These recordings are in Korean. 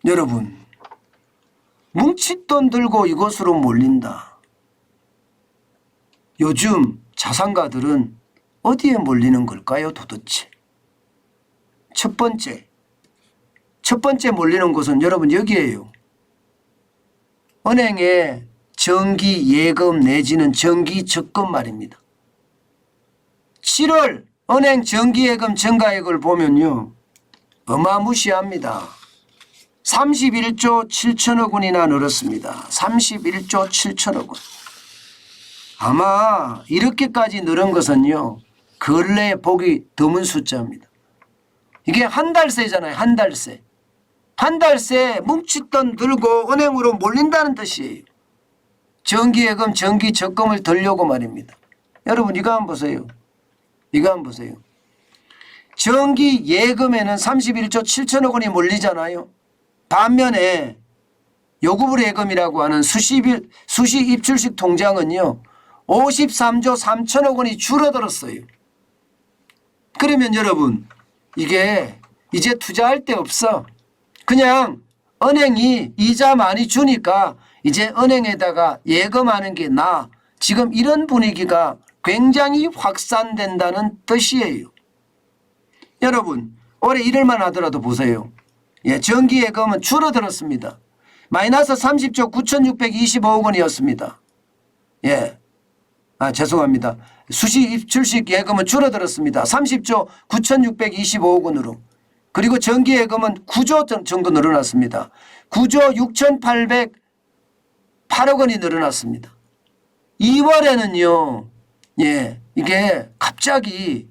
여러분, 뭉칫돈 들고 이곳으로 몰린다. 요즘 자산가들은 어디에 몰리는 걸까요, 도대체? 첫 번째 몰리는 곳은 여러분 여기에요. 은행에 정기 예금 내지는 정기 적금 말입니다. 7월 은행 정기예금 증가액을 보면요, 어마무시합니다. 31조 7천억 원이나 늘었습니다. 31조 7천억 원. 아마 이렇게까지 늘은 것은요, 근래에 보기 드문 숫자입니다. 이게 한 달 새잖아요. 한 달 새. 한 달 새 뭉칫돈 들고 은행으로 몰린다는 뜻이에요. 정기예금, 정기 적금을 들려고 말입니다. 여러분 이거 한번 보세요. 이거 한번 보세요. 정기 예금에는 31조 7천억 원이 몰리잖아요. 반면에 요구불 예금이라고 하는 수시 입출식 통장은요, 53조 3천억 원이 줄어들었어요. 그러면 여러분 이게 이제 투자할 데 없어. 그냥 은행이 이자 많이 주니까 이제 은행에다가 예금하는 게 나아. 지금 이런 분위기가 굉장히 확산된다는 뜻이에요. 여러분 올해 1월만 하더라도 보세요. 정기예금은 줄어들었습니다. 마이너스 30조 9,625억 원이었습니다. 죄송합니다. 수시 입출식 예금은 줄어들었습니다. 30조 9,625억 원으로. 그리고 정기예금은 9조 정도 늘어났습니다. 9조 6,808억 원이 늘어났습니다. 2월에는요, 이게 갑자기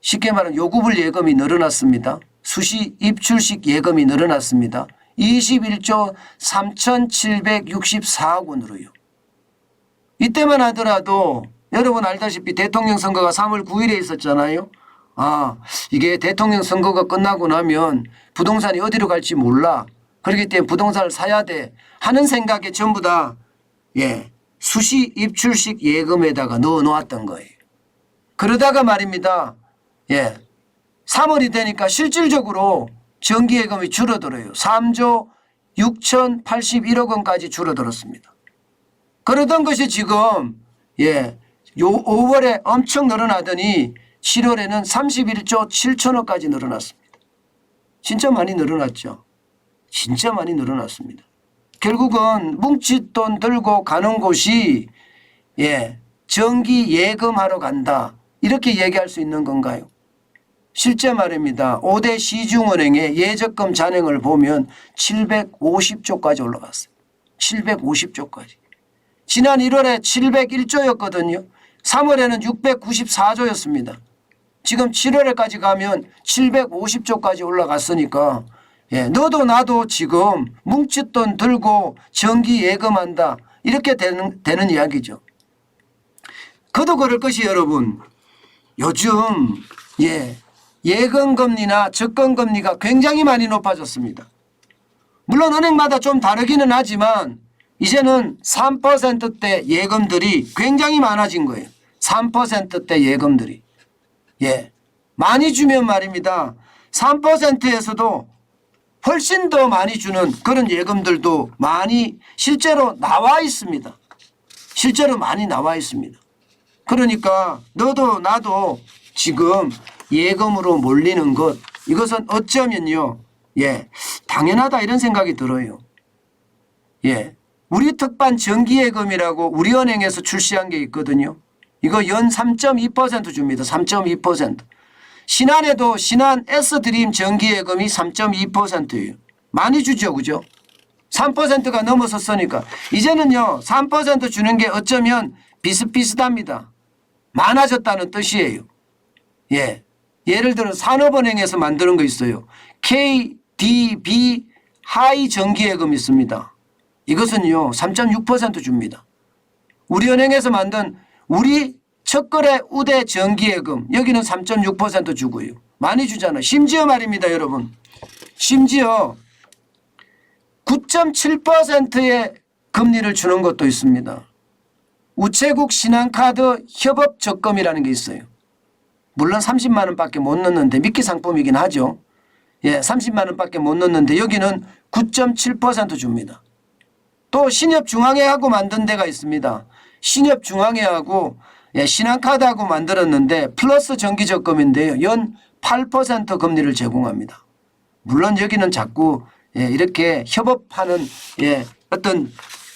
쉽게 말하면 요구불 예금이 늘어났습니다. 수시 입출식 예금이 늘어났습니다. 21조 3,764억 원으로요. 이때만 하더라도 여러분 알다시피 대통령 선거가 3월 9일에 있었잖아요. 이게 대통령 선거가 끝나고 나면 부동산이 어디로 갈지 몰라. 그렇기 때문에 부동산을 사야 돼 하는 생각에 전부 다 수시 입출식 예금에다가 넣어 놓았던 거예요. 그러다가 말입니다. 3월이 되니까 실질적으로 정기예금이 줄어들어요. 3조 6,081억 원까지 줄어들었습니다. 그러던 것이 지금 5월에 엄청 늘어나더니 7월에는 31조 7천억까지 늘어났습니다. 진짜 많이 늘어났죠. 진짜 많이 늘어났습니다. 결국은 뭉칫돈 들고 가는 곳이 정기 예금하러 간다 이렇게 얘기할 수 있는 건가요? 실제 말입니다. 5대 시중은행의 예적금 잔액을 보면 750조까지 올라갔어요. 750조까지. 지난 1월에 701조였거든요. 3월에는 694조였습니다. 지금 7월에까지 가면 750조까지 올라갔으니까 너도 나도 지금 뭉칫돈 들고 정기 예금한다 이렇게 되는 이야기죠. 그도 그럴 것이 여러분 요즘 예금금리나 적금금리가 굉장히 많이 높아졌습니다. 물론 은행마다 좀 다르기는 하지만 이제는 3%대 예금들이 굉장히 많아진 거예요. 3%대 예금들이. 많이 주면 말입니다. 3%에서도 훨씬 더 많이 주는 그런 예금들도 많이 실제로 나와 있습니다. 실제로 많이 나와 있습니다. 그러니까 너도 나도 지금 예금으로 몰리는 것 이것은 어쩌면요. 당연하다 이런 생각이 들어요. 우리 특반 정기예금이라고 우리은행에서 출시한 게 있거든요. 이거 연 3.2% 줍니다. 3.2%. 신한에도 신한 S드림 정기예금이 3.2%예요. 많이 주죠. 그죠? 3%가 넘어섰으니까. 이제는요. 3% 주는 게 어쩌면 비슷비슷합니다. 많아졌다는 뜻이에요. 예를 들어 산업은행에서 만드는 거 있어요. KDB 하이 정기예금 있습니다. 이것은요. 3.6% 줍니다. 우리은행에서 만든 우리 첫거래 우대 정기예금 여기는 3.6% 주고요. 많이 주잖아요. 심지어 말입니다. 여러분. 심지어 9.7%의 금리를 주는 것도 있습니다. 우체국 신한카드 협업 적금이라는 게 있어요. 물론 30만 원밖에 못 넣는데 미끼 상품이긴 하죠. 30만 원밖에 못 넣는데 여기는 9.7% 줍니다. 또 신협중앙회하고 만든 데가 있습니다. 신협중앙회하고 신한카드하고 만들었는데 플러스 정기적금인데요. 연 8% 금리를 제공합니다. 물론 여기는 자꾸 이렇게 협업하는 어떤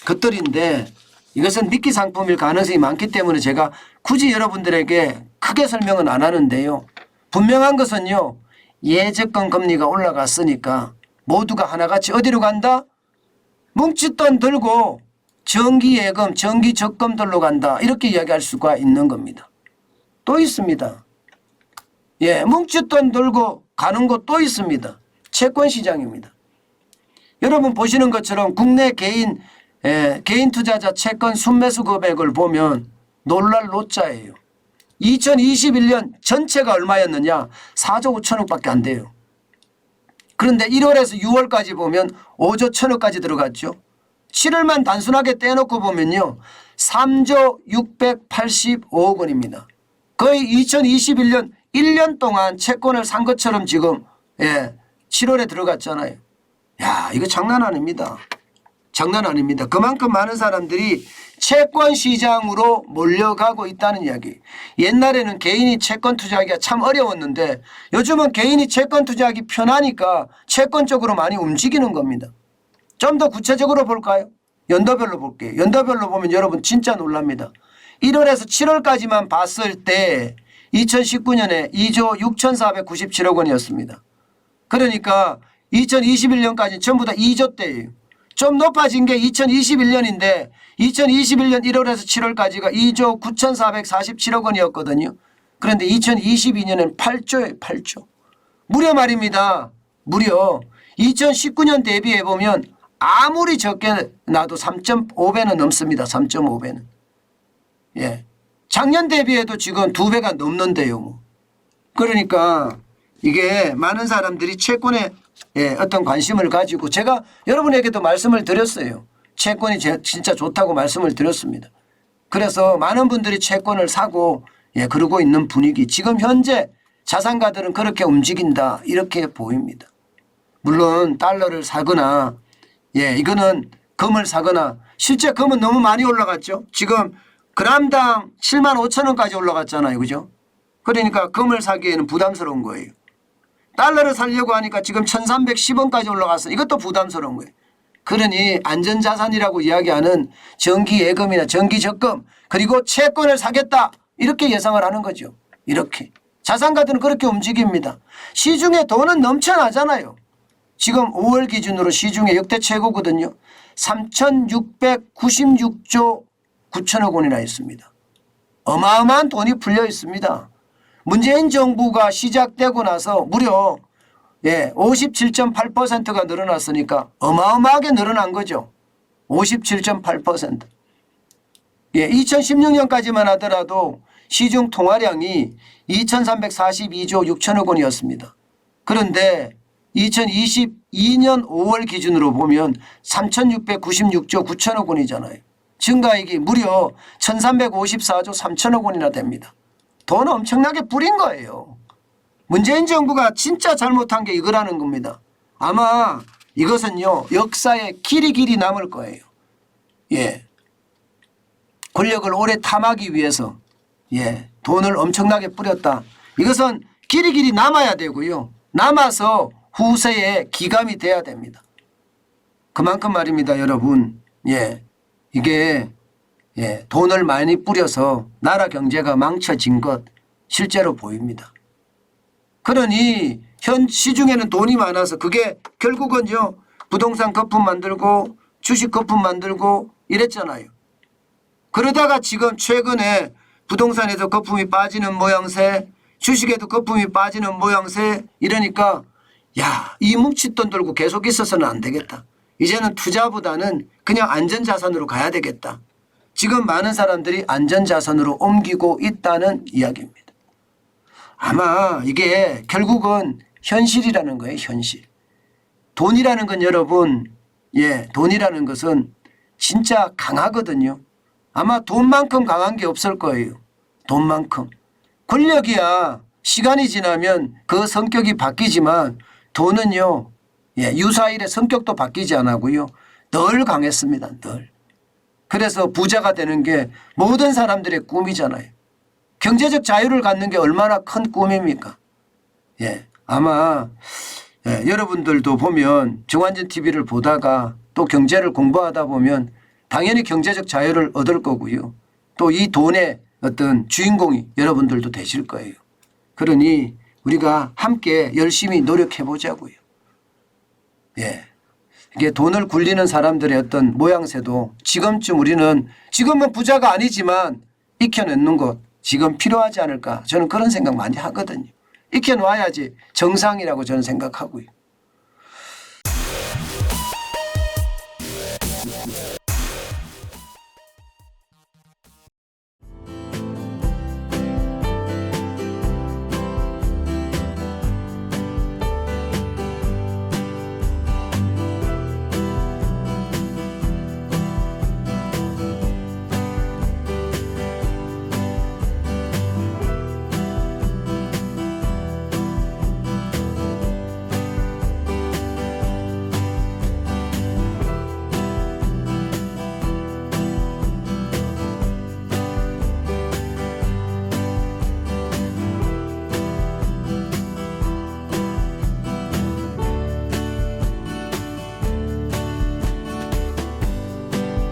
것들인데 이것은 미끼 상품일 가능성이 많기 때문에 제가 굳이 여러분들에게 크게 설명은 안 하는데요. 분명한 것은요. 예적금 금리가 올라갔으니까 모두가 하나같이 어디로 간다? 뭉칫돈 들고 정기예금, 정기적금들로 간다. 이렇게 이야기할 수가 있는 겁니다. 또 있습니다. 뭉칫돈 들고 가는 곳 또 있습니다. 채권시장입니다. 여러분 보시는 것처럼 국내 개인 투자자 채권 순매수 금액을 보면 놀랄 노자예요. 2021년 전체가 얼마였느냐? 4조 5천억밖에 안 돼요. 그런데 1월에서 6월까지 보면 5조 1천억까지 들어갔죠. 7월만 단순하게 떼놓고 보면요. 3조 685억 원입니다. 거의 2021년 1년 동안 채권을 산 것처럼 지금 7월에 들어갔잖아요. 야, 이거 장난 아닙니다. 장난 아닙니다. 그만큼 많은 사람들이 채권 시장으로 몰려가고 있다는 이야기. 옛날에는 개인이 채권 투자하기가 참 어려웠는데 요즘은 개인이 채권 투자하기 편하니까 채권 쪽으로 많이 움직이는 겁니다. 좀 더 구체적으로 볼까요? 연도별로 볼게요. 연도별로 보면 여러분 진짜 놀랍니다. 1월에서 7월까지만 봤을 때 2019년에 2조 6,497억 원이었습니다. 그러니까 2021년까지 전부 다 2조대예요. 좀 높아진 게 2021년인데 2021년 1월에서 7월까지가 2조 9,447억 원이었거든요. 그런데 2022년에는 8조예요. 8조. 무려 말입니다. 무려 2019년 대비해 보면 아무리 적게 나도 3.5배는 넘습니다. 3.5배는. 작년 대비해도 지금 2배가 넘는데요. 뭐. 그러니까 이게 많은 사람들이 채권에 어떤 관심을 가지고 제가 여러분에게도 말씀을 드렸어요. 채권이 진짜 좋다고 말씀을 드렸습니다. 그래서 많은 분들이 채권을 사고 그러고 있는 분위기. 지금 현재 자산가들은 그렇게 움직인다 이렇게 보입니다. 물론 달러를 사거나 이거는 금을 사거나 실제 금은 너무 많이 올라갔죠. 지금 그람당 7만 5천 원까지 올라갔잖아요. 그죠? 그러니까 금을 사기에는 부담스러운 거예요. 달러를 살려고 하니까 지금 1310원까지 올라갔어. 이것도 부담스러운 거예요. 그러니 안전자산이라고 이야기하는 정기예금이나 정기적금 그리고 채권을 사겠다 이렇게 예상을 하는 거죠. 이렇게. 자산가들은 그렇게 움직입니다. 시중에 돈은 넘쳐나잖아요. 지금 5월 기준으로 시중에 역대 최고거든요. 3,696조 9천억 원이나 있습니다. 어마어마한 돈이 풀려 있습니다. 문재인 정부가 시작되고 나서 무려 57.8%가 늘어났으니까 어마어마하게 늘어난 거죠. 57.8%. 2016년까지만 하더라도 시중 통화량이 2,342조 6천억 원이었습니다. 그런데 2022년 5월 기준으로 보면 3,696조 9천억 원이잖아요. 증가액이 무려 1,354조 3천억 원이나 됩니다. 돈 엄청나게 뿌린 거예요. 문재인 정부가 진짜 잘못한 게 이거라는 겁니다. 아마 이것은요 역사에 길이 남을 거예요. 권력을 오래 탐하기 위해서 돈을 엄청나게 뿌렸다. 이것은 길이 남아야 되고요. 남아서 후세에 기감이 돼야 됩니다. 그만큼 말입니다, 여러분. 이게 돈을 많이 뿌려서 나라 경제가 망쳐진 것 실제로 보입니다. 그러니 현 시중에는 돈이 많아서 그게 결국은요 부동산 거품 만들고 주식 거품 만들고 이랬잖아요. 그러다가 지금 최근에 부동산에도 거품이 빠지는 모양새, 주식에도 거품이 빠지는 모양새 이러니까 이 뭉칫돈 들고 계속 있어서는 안 되겠다. 이제는 투자보다는 그냥 안전자산으로 가야 되겠다. 지금 많은 사람들이 안전자산으로 옮기고 있다는 이야기입니다. 아마 이게 결국은 현실이라는 거예요. 현실. 돈이라는 건 여러분 돈이라는 것은 진짜 강하거든요. 아마 돈만큼 강한 게 없을 거예요. 돈만큼. 권력이야 시간이 지나면 그 성격이 바뀌지만 돈은요 예, 유사일의 성격도 바뀌지 않았고요. 늘 강했습니다. 늘. 그래서 부자가 되는 게 모든 사람들의 꿈이잖아요. 경제적 자유를 갖는 게 얼마나 큰 꿈입니까? 예, 아마 여러분들도 보면 정환전 TV를 보다가 또 경제를 공부하다 보면 당연히 경제적 자유를 얻을 거고요. 또 이 돈의 어떤 주인공이 여러분들도 되실 거예요. 그러니 우리가 함께 열심히 노력해 보자고요. 예. 이게 돈을 굴리는 사람들의 어떤 모양새도 지금쯤 우리는 지금은 부자가 아니지만 익혀내는 것 지금 필요하지 않을까 저는 그런 생각 많이 하거든요. 익혀놔야지 정상이라고 저는 생각하고요.